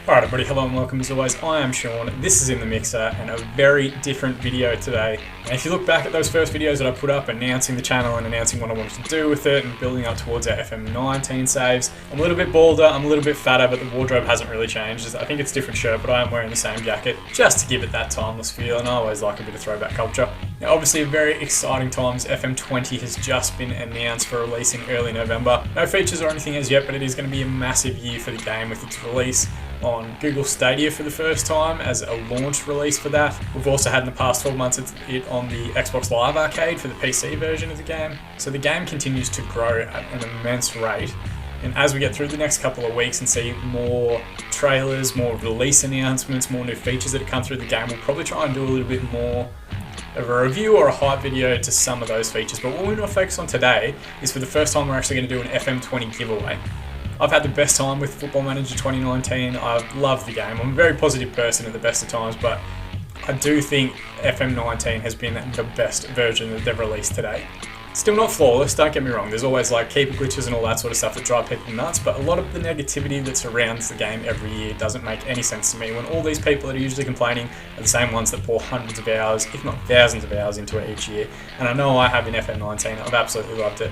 Alright everybody, hello and welcome as always. I am Sean, this is In The Mixer and a very different video today. And if you look back at those first videos that I put up announcing the channel and announcing what I wanted to do with it and building up towards our FM19 saves, I'm a little bit balder, I'm a little bit fatter, but the wardrobe hasn't really changed. I think it's a different shirt, but I am wearing the same jacket just to give it that timeless feel, and I always like a bit of throwback culture. Now obviously very exciting times, FM20 has just been announced for release in early November. No features or anything as yet, but it is going to be a massive year for the game with its release on Google Stadia for the first time as a launch release for that. We've also had in the past 12 months it on the Xbox Live Arcade for the PC version of the game. So the game continues to grow at an immense rate. And as we get through the next couple of weeks and see more trailers, more release announcements, more new features that have come through the game, we'll probably try and do a little bit more of a review or a hype video to some of those features. But what we're going to focus on today is for the first time we're actually going to do an FM20 giveaway. I've had the best time with Football Manager 2019. I love the game. I'm a very positive person at the best of times, but I do think FM19 has been the best version that they've released today. Still not flawless, don't get me wrong. There's always like keeper glitches and all that sort of stuff that drive people nuts, but a lot of the negativity that surrounds the game every year doesn't make any sense to me when all these people that are usually complaining are the same ones that pour hundreds of hours, if not thousands of hours into it each year. And I know I have in FM19. I've absolutely loved it.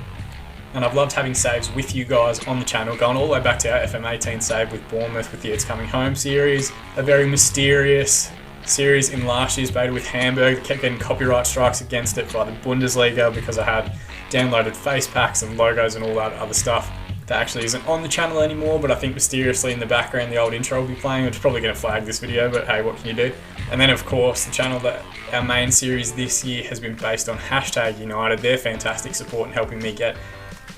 And I've loved having saves with you guys on the channel, going all the way back to our FM18 save with Bournemouth with the It's Coming Home series, a very mysterious series in last year's beta with Hamburg that kept getting copyright strikes against it by the Bundesliga because I had downloaded face packs and logos and all that other stuff that actually isn't on the channel anymore, but I think mysteriously in the background the old intro will be playing, which is probably going to flag this video, but hey, what can you do? And then of course the channel that our main series this year has been based on #United, their fantastic support in helping me get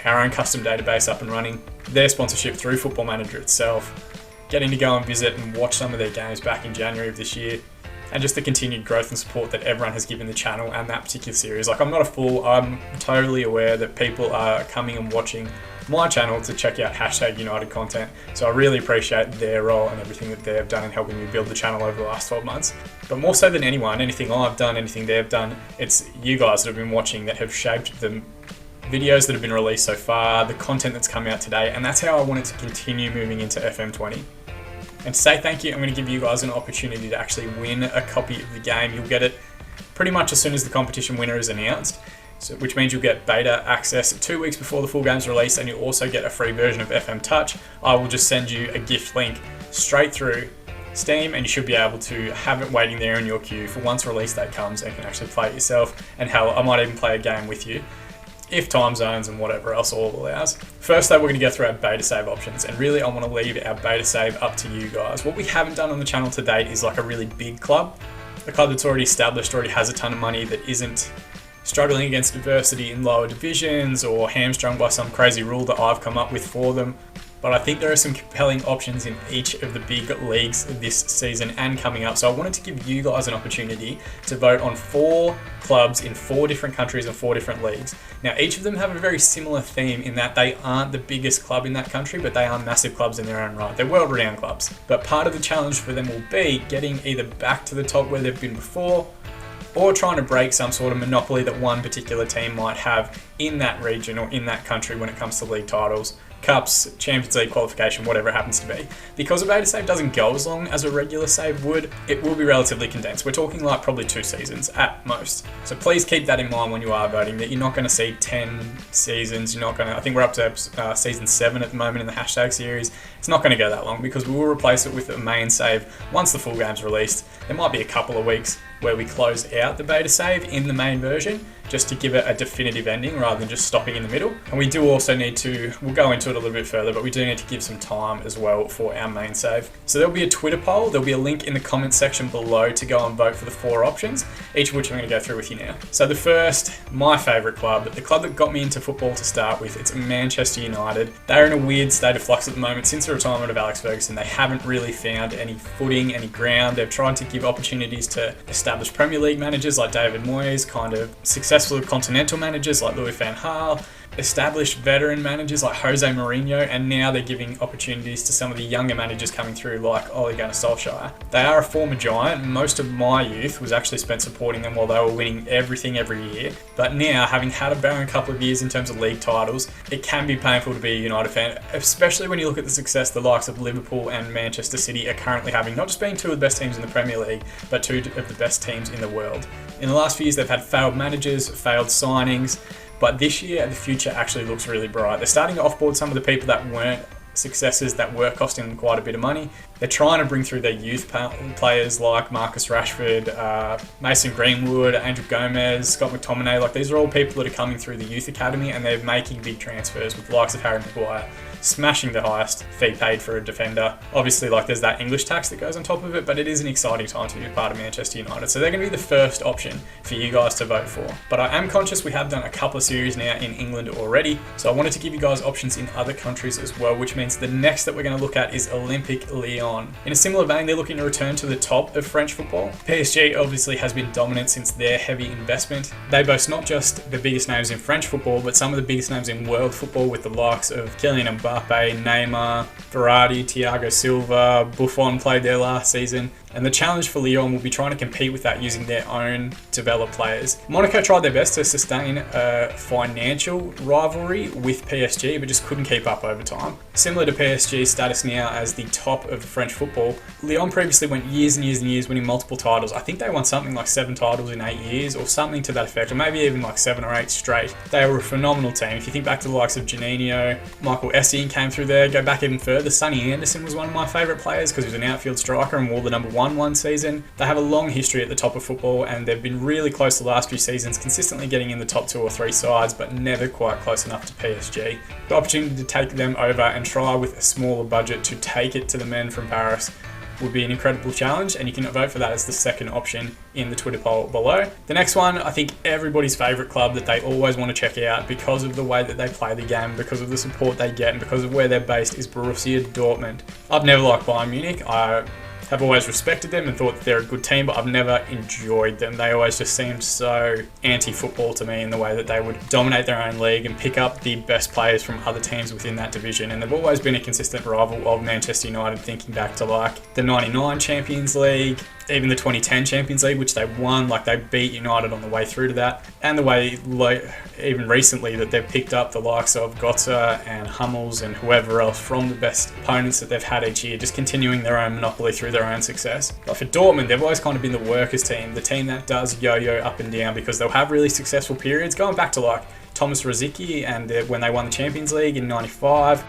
our own custom database up and running, their sponsorship through Football Manager itself, getting to go and visit and watch some of their games back in January of this year, and just the continued growth and support that everyone has given the channel and that particular series. Like, I'm not a fool, I'm totally aware that people are coming and watching my channel to check out #United content, so I really appreciate their role and everything that they've done in helping me build the channel over the last 12 months. But more so than anyone, anything I've done, anything they've done, it's you guys that have been watching that have shaped the videos that have been released so far, the content that's come out today, and that's how I want it to continue moving into FM20. And to say thank you, I'm going to give you guys an opportunity to actually win a copy of the game. You'll get it pretty much as soon as the competition winner is announced, which means you'll get beta access 2 weeks before the full game's release, and you'll also get a free version of FM Touch. I will just send you a gift link straight through Steam, and you should be able to have it waiting there in your queue for once release date comes and you can actually play it yourself, and hell, I might even play a game with you if time zones and whatever else all allows. First though, we're going to go through our beta save options, and really I want to leave our beta save up to you guys. What we haven't done on the channel to date is like a really big club, a club that's already established, already has a ton of money, that isn't struggling against adversity in lower divisions or hamstrung by some crazy rule that I've come up with for them. But I think there are some compelling options in each of the big leagues this season and coming up. So I wanted to give you guys an opportunity to vote on 4 clubs in 4 different countries and 4 different leagues. Now, each of them have a very similar theme in that they aren't the biggest club in that country, but they are massive clubs in their own right. They're world-renowned clubs. But part of the challenge for them will be getting either back to the top where they've been before, or trying to break some sort of monopoly that one particular team might have in that region or in that country when it comes to league titles, cups, Champions League qualification, whatever it happens to be. Because a beta save doesn't go as long as a regular save would, it will be relatively condensed. We're talking like probably 2 seasons at most. So please keep that in mind when you are voting, that you're not going to see 10 seasons. You're not going to, I think we're up to season 7 at the moment in the # series. It's not going to go that long because we will replace it with a main save once the full game's released. There might be a couple of weeks where we close out the beta save in the main version just to give it a definitive ending rather than just stopping in the middle. And we do also need to, we'll go into it a little bit further, but we do need to give some time as well for our main save. So there'll be a Twitter poll, there'll be a link in the comments section below to go and vote for the 4 options, each of which I'm going to go through with you now. So the first, my favourite club, the club that got me into football to start with, it's Manchester United. They're in a weird state of flux at the moment. Since the retirement of Alex Ferguson, they haven't really found any footing, any ground. They've tried to give opportunities to established Premier League managers like David Moyes, kind of successful continental managers like Louis van Gaal, established veteran managers like Jose Mourinho, and now they're giving opportunities to some of the younger managers coming through like Ole Gunnar Solskjaer. They are a former giant. Most of my youth was actually spent supporting them while they were winning everything every year. But now, having had a barren couple of years in terms of league titles, it can be painful to be a United fan, especially when you look at the success the likes of Liverpool and Manchester City are currently having, not just being two of the best teams in the Premier League, but two of the best teams in the world. In the last few years, they've had failed managers, failed signings, but this year, the future actually looks really bright. They're starting to offboard some of the people that weren't successes, that were costing them quite a bit of money. They're trying to bring through their youth players like Marcus Rashford, Mason Greenwood, Andrew Gomez, Scott McTominay. Like, these are all people that are coming through the youth academy, and they're making big transfers with the likes of Harry Maguire smashing the highest fee paid for a defender. Obviously, like, there's that English tax that goes on top of it, but it is an exciting time to be a part of Manchester United. So they're going to be the first option for you guys to vote for. But I am conscious we have done a couple of series now in England already, so I wanted to give you guys options in other countries as well, which means the next that we're going to look at is Olympique Lyon. In a similar vein, they're looking to return to the top of French football. PSG obviously has been dominant since their heavy investment. They boast not just the biggest names in French football, but some of the biggest names in world football, with the likes of Kylian Mbappe, Neymar, Verratti, Thiago Silva, Buffon played there last season. And the challenge for Lyon will be trying to compete with that using their own developed players. Monaco tried their best to sustain a financial rivalry with PSG, but just couldn't keep up over time. Similar to PSG's status now as the top of French football, Lyon previously went years and years and years winning multiple titles. I think they won something like 7 titles in 8 years or something to that effect, or maybe even like 7 or 8 straight. They were a phenomenal team. If you think back to the likes of Juninho, Michael Essien came through there, go back even further, Sonny Anderson was one of my favourite players because he was an outfield striker and wore the number 1 season. They have a long history at the top of football, and they've been really close the last few seasons, consistently getting in the top 2 or 3 sides, but never quite close enough to PSG. The opportunity to take them over and try with a smaller budget to take it to the men from Paris would be an incredible challenge, and you can vote for that as the second option in the Twitter poll below. The next one, I think everybody's favourite club that they always want to check out because of the way that they play the game, because of the support they get, and because of where they're based, is Borussia Dortmund. I've never liked Bayern Munich. I have always respected them and thought that they're a good team, but I've never enjoyed them. They always just seemed so anti-football to me in the way that they would dominate their own league and pick up the best players from other teams within that division. And they've always been a consistent rival of Manchester United, thinking back to like the 99 Champions League, even the 2010 Champions League, which they won. Like, they beat United on the way through to that, and the way, like, even recently that they've picked up the likes of Götze and Hummels and whoever else from the best opponents that they've had each year, just continuing their own monopoly through their own success. But for Dortmund, they've always kind of been the workers team, the team that does yo-yo up and down, because they'll have really successful periods going back to like Thomas Rosicky and when they won the Champions League in 95,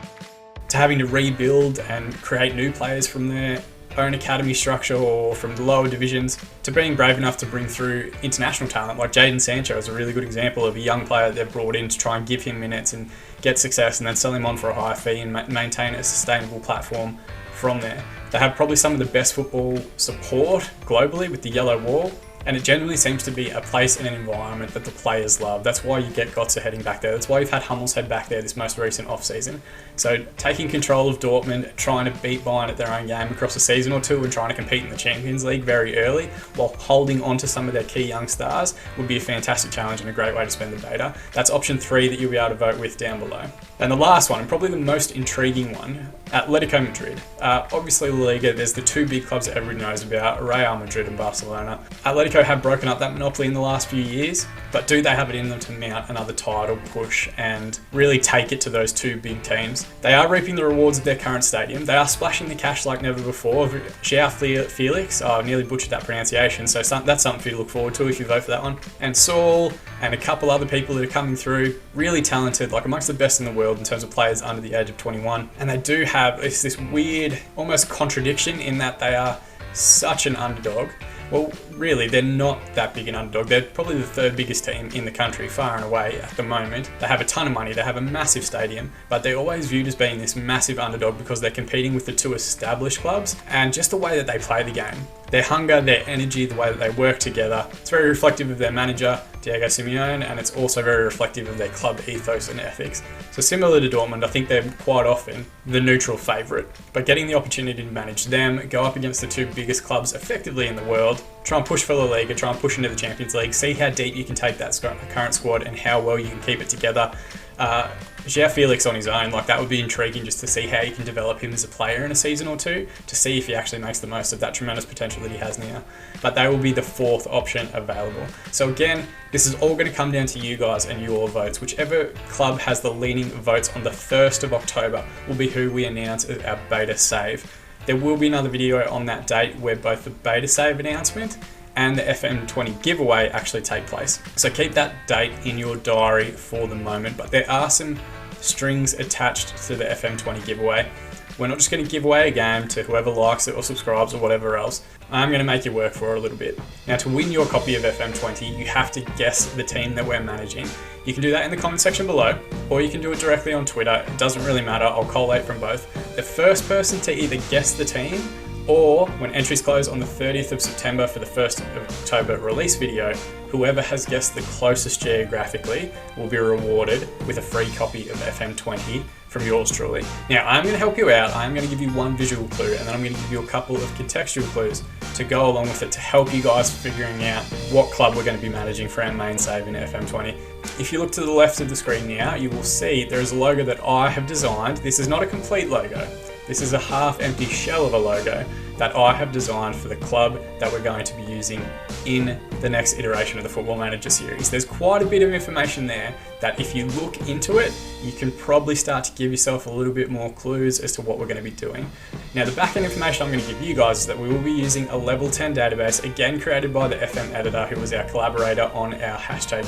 to having to rebuild and create new players from their own academy structure or from the lower divisions, to being brave enough to bring through international talent. Like Jadon Sancho is a really good example of a young player they've brought in to try and give him minutes and get success, and then sell him on for a higher fee and maintain a sustainable platform from there. They have probably some of the best football support globally with the yellow wall, and it genuinely seems to be a place and an environment that the players love. That's why you get Götze heading back there. That's why you've had Hummels head back there this most recent off-season. So taking control of Dortmund, trying to beat Bayern at their own game across a season or two, and trying to compete in the Champions League very early while holding on to some of their key young stars would be a fantastic challenge and a great way to spend the beta. That's option 3 that you'll be able to vote with down below. And the last one, and probably the most intriguing one, Atletico Madrid. Obviously, La Liga, there's the 2 big clubs that everybody knows about, Real Madrid and Barcelona. Atletico have broken up that monopoly in the last few years, but do they have it in them to mount another title push and really take it to those 2 big teams? They are reaping the rewards of their current stadium. They are splashing the cash like never before. João Felix, I nearly butchered that pronunciation, so that's something for you to look forward to if you vote for that one. And Saul and a couple other people that are coming through, really talented, like amongst the best in the world in terms of players under the age of 21. And they do have this weird, almost contradiction in that they are such an underdog. Well, really, they're not that big an underdog. They're probably the 3rd biggest team in the country, far and away at the moment. They have a ton of money, they have a massive stadium, but they're always viewed as being this massive underdog because they're competing with the 2 established clubs, and just the way that they play the game. Their hunger, their energy, the way that they work together, it's very reflective of their manager, Diego Simeone, and it's also very reflective of their club ethos and ethics. So similar to Dortmund, I think they're quite often the neutral favourite, but getting the opportunity to manage them, go up against the 2 biggest clubs effectively in the world, try and push for La Liga, try and push into the Champions League, see how deep you can take that current squad and how well you can keep it together. João Felix on his own, like that would be intriguing just to see how you can develop him as a player in a season or two, to see if he actually makes the most of that tremendous potential that he has now. But they will be the fourth option available. So again, this is all going to come down to you guys and your votes. Whichever club has the leading votes on the 1st of October will be who we announce as our beta save. There will be another video on that date where both the beta save announcement and the FM20 giveaway actually take place. So keep that date in your diary for the moment, but there are some strings attached to the FM20 giveaway. We're not just going to give away a game to whoever likes it or subscribes or whatever else. I'm going to make you work for it a little bit. Now, to win your copy of FM20, you have to guess the team that we're managing. You can do that in the comment section below, or you can do it directly on Twitter. It doesn't really matter. I'll collate from both. The first person to either guess the team, or when entries close on the 30th of September for the 1st of October release video, whoever has guessed the closest geographically will be rewarded with a free copy of FM20 from yours truly. Now, I'm going to help you out. I'm going to give you one visual clue, and then I'm going to give you a couple of contextual clues to go along with it to help you guys figuring out what club we're going to be managing for our main save in FM20. If you look to the left of the screen now, you will see there is a logo that I have designed. This is not a complete logo. This is a half-empty shell of a logo that I have designed for the club that we're going to be using in the next iteration of the Football Manager series. There's quite a bit of information there that if you look into it, you can probably start to give yourself a little bit more clues as to what we're going to be doing. Now, the back-end information I'm going to give you guys is that we will be using a level 10 database, again created by the FM editor who was our collaborator on our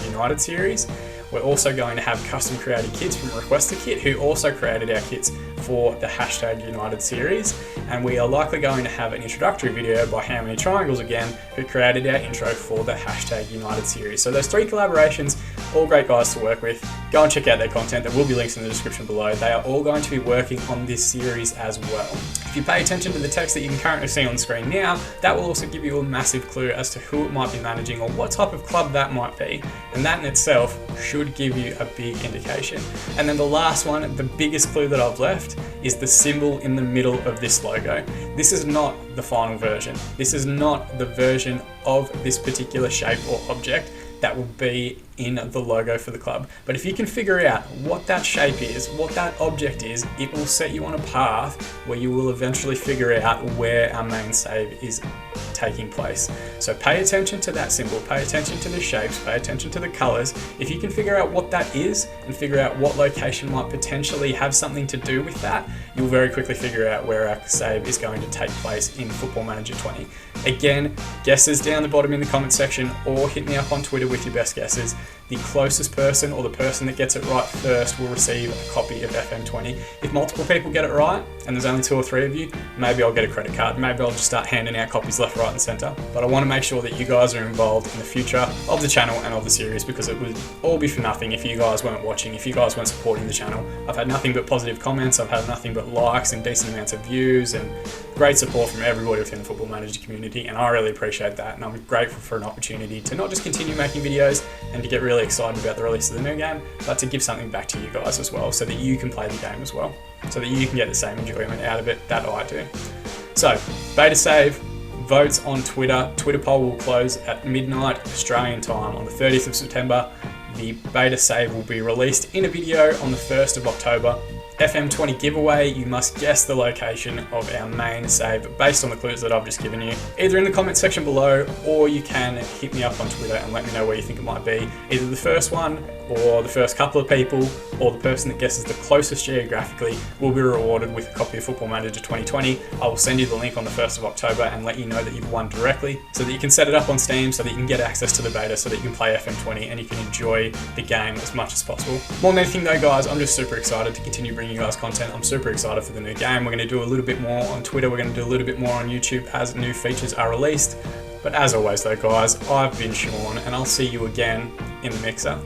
#United series. We're also going to have custom created kits from Request a Kit, who also created our kits for the #United series. And we are likely going to have an introductory video by How Many Triangles again, who created our intro for the #United series. So those three collaborations, all great guys to work with. Go and check out their content. There will be links in the description below. They are all going to be working on this series as well. If you pay attention to the text that you can currently see on the screen now, that will also give you a massive clue as to who it might be managing or what type of club that might be. And that in itself should give you a big indication. And then the last one, the biggest clue that I've left, is the symbol in the middle of this logo. This is not the final version. This is not the version of this particular shape or object that will be in the logo for the club. But if you can figure out what that shape is, what that object is, it will set you on a path where you will eventually figure out where our main save is taking place. So pay attention to that symbol, pay attention to the shapes, pay attention to the colors. If you can figure out what that is and figure out what location might potentially have something to do with that, you'll very quickly figure out where our save is going to take place in Football Manager 20. Again, guesses down the bottom in the comment section, or hit me up on Twitter with your best guesses. The closest person or the person that gets it right first will receive a copy of FM20. If multiple people get it right, and there's only 2 or 3 of you, maybe I'll get a credit card. Maybe I'll just start handing out copies left, right and center. But I want to make sure that you guys are involved in the future of the channel and of the series, because it would all be for nothing if you guys weren't watching, if you guys weren't supporting the channel. I've had nothing but positive comments, I've had nothing but likes and decent amounts of views and great support from everybody within the Football Manager community, and I really appreciate that, and I'm grateful for an opportunity to not just continue making videos and to get really excited about the release of the new game, but to give something back to you guys as well, so that you can play the game as well, so that you can get the same enjoyment out of it that I do. So, beta save, votes on Twitter. Twitter poll will close at midnight Australian time on the 30th of September. The beta save will be released in a video on the 1st of October. FM20 giveaway, you must guess the location of our main save based on the clues that I've just given you, either in the comment section below, or you can hit me up on Twitter and let me know where you think it might be. Either the first one, or the first couple of people, or the person that guesses the closest geographically will be rewarded with a copy of Football Manager 2020. I will send you the link on the 1st of October and let you know that you've won directly, so that you can set it up on Steam, so that you can get access to the beta, so that you can play FM20 and you can enjoy the game as much as possible. More than anything though, guys, I'm just super excited to continue bringing you guys content. I'm super excited for the new game. We're going to do a little bit more on Twitter, we're going to do a little bit more on YouTube as new features are released. But as always though, guys, I've been Sean, and I'll see you again in the mixer.